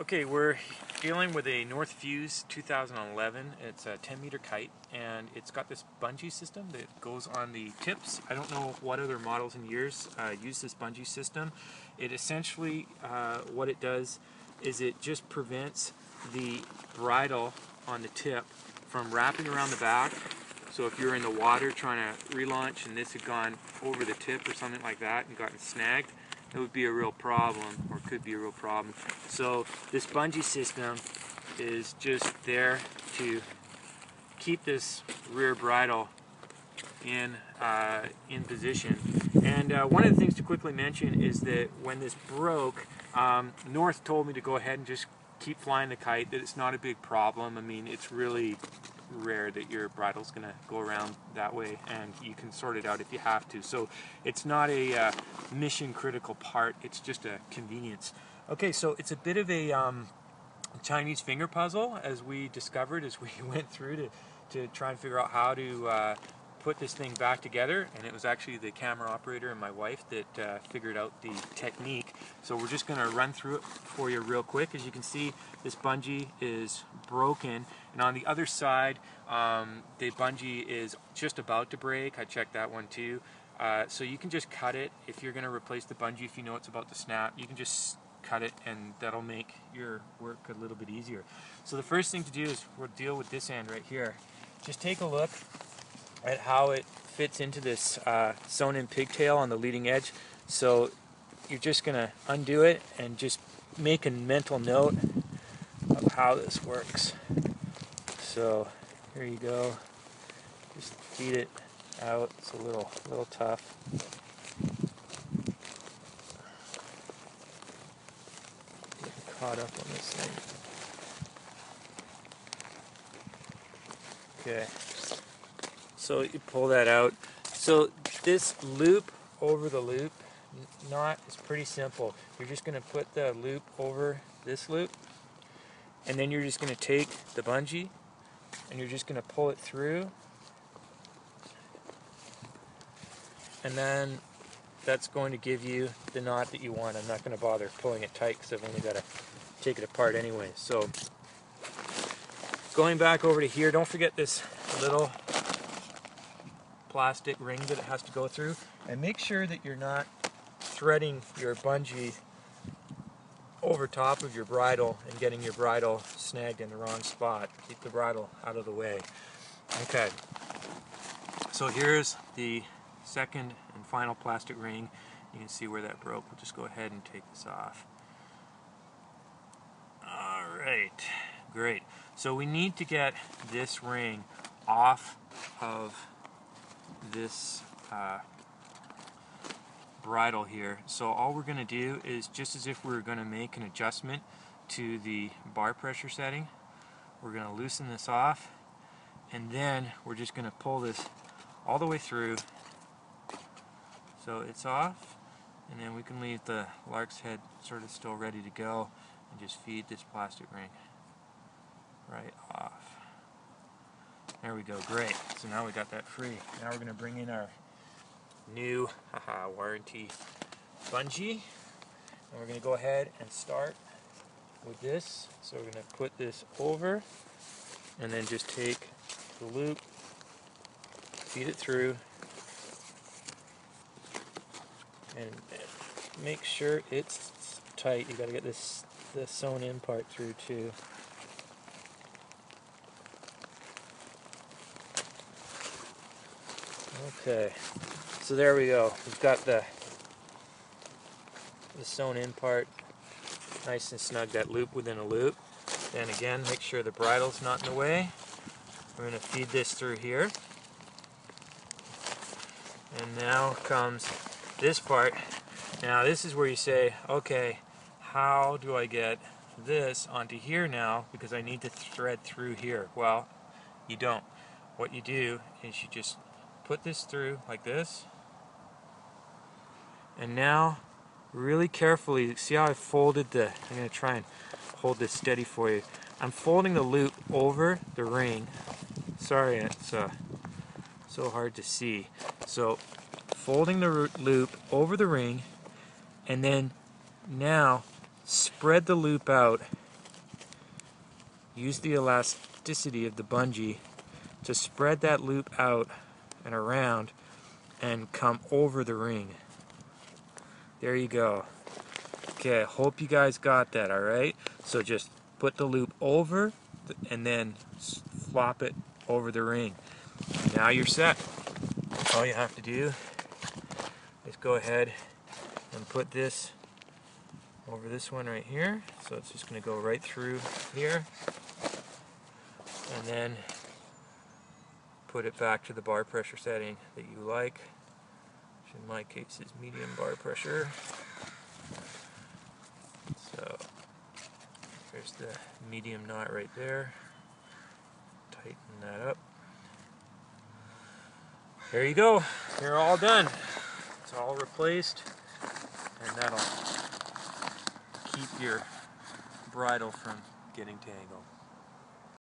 Okay, we're dealing with a North Fuse 2011. It's a 10-meter kite, and it's got this bungee system that goes on the tips. I don't know what other models and years use this bungee system. It essentially, what it does is it just prevents the bridle on the tip from wrapping around the back. So if you're in the water trying to relaunch and this had gone over the tip or something like that and gotten snagged, it would be a real problem, or could be a real problem. So this bungee system is just there to keep this rear bridle in position. And one of the things to quickly mention is that when this broke, North told me to go ahead and just keep flying the kite, that it's not a big problem. I mean, it's really rare that your bridle's going to go around that way, and you can sort it out if you have to. So it's not a mission critical part, it's just a convenience. Okay, so it's a bit of a Chinese finger puzzle, as we discovered as we went through to try and figure out how to put this thing back together, and it was actually the camera operator and my wife that figured out the technique. So we're just going to run through it for you real quick. As you can see, this bungee is broken, and on the other side the bungee is just about to break. I checked that one too. So you can just cut it. If you're going to replace the bungee, if you know it's about to snap, you can just cut it, and that'll make your work a little bit easier. So the first thing to do is we'll deal with this end right here. Just take a look at how it fits into this sewn-in pigtail on the leading edge. So you're just going to undo it and just make a mental note of how this works. So here you go. Just feed it out. It's a little tough. Getting caught up on this thing. Okay. So you pull that out. So this loop over the loop knot is pretty simple. You're just going to put the loop over this loop, and then you're just going to take the bungee and you're just going to pull it through, and then that's going to give you the knot that you want. I'm not going to bother pulling it tight because I've only got to take it apart anyway. So going back over to here, don't forget this little plastic ring that it has to go through, and make sure that you're not threading your bungee over top of your bridle and getting your bridle snagged in the wrong spot. Keep the bridle out of the way. Okay, so here's the second and final plastic ring. You can see where that broke. We'll just go ahead and take this off. Alright, great. So we need to get this ring off of this bridle here. So all we're going to do is, just as if we were going to make an adjustment to the bar pressure setting, we're going to loosen this off, and then we're just going to pull this all the way through. So it's off, and then we can leave the lark's head sort of still ready to go and just feed this plastic ring right off. There we go, great. So now we got that free. Now we're going to bring in our new warranty bungee, and we're going to go ahead and start with this. So we're going to put this over, and then just take the loop, feed it through, and make sure it's tight. You got to get this the sewn in part through too. Okay, so there we go. We've got the sewn in part nice and snug, that loop within a loop. Then again, make sure the bridle's not in the way. We're going to feed this through here. And now comes this part. Now this is where you say, okay, how do I get this onto here now, because I need to thread through here? Well, you don't. What you do is you just put this through like this, and now really carefully, see how I folded the, I'm going to try and hold this steady for you. I'm folding the loop over the ring. Sorry, it's so hard to see. So folding the loop over the ring, and then now spread the loop out use the elasticity of the bungee to spread that loop out and around and come over the ring. There you go. Okay, I hope you guys got that, alright? So just put the loop over and then flop it over the ring. Now you're set. All you have to do is go ahead and put this over this one right here. So it's just going to go right through here. And then put it back to the bar pressure setting that you like, which in my case is medium bar pressure. So there's the medium knot right there. Tighten that up. There you go. You're all done. It's all replaced, and that'll keep your bridle from getting tangled.